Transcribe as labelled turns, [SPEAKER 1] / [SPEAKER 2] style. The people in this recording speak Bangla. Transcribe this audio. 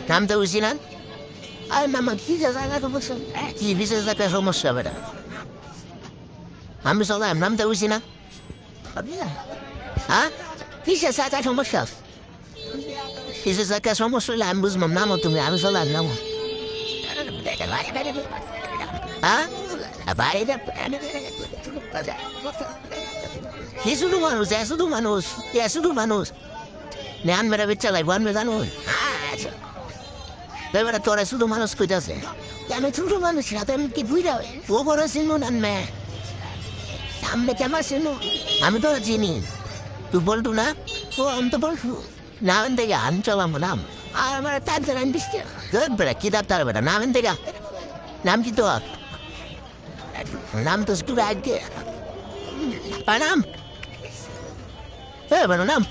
[SPEAKER 1] নামটা বুঝি না আর মামা কি জায়গা সমস্যা কি বিশেষ একটা সমস্যা বেটা আমি চলাম নামটা বুঝি না হ্যাঁ কিসের একটা সমস্যা কিসের একটা সমস্যা হলে আমি বুঝলাম নামো তুমি আমি চলাম নামো হ্যাঁ কি শুধু মানুষ শুধু মানুষ শুধু মানুষ নেন মেরা বেচা লাগবো আনবে জানো এবারে তোরা শুধু মানুষ কইতাছে আমি ছোট মানুষ রাতে আমি কি বুঝা ও বড় চিনু নামে সামনে কেমন চিনু আমি তো চিনি তুই বলতু না ও আমি তো বলতু নাম থেকে আন চলাম নাম আর আমার তার আমি বৃষ্টি বেড়া কি ডাক্তার বেটা নাম থেকে নাম কি তোর নাম তো একটু আগে নাম নাম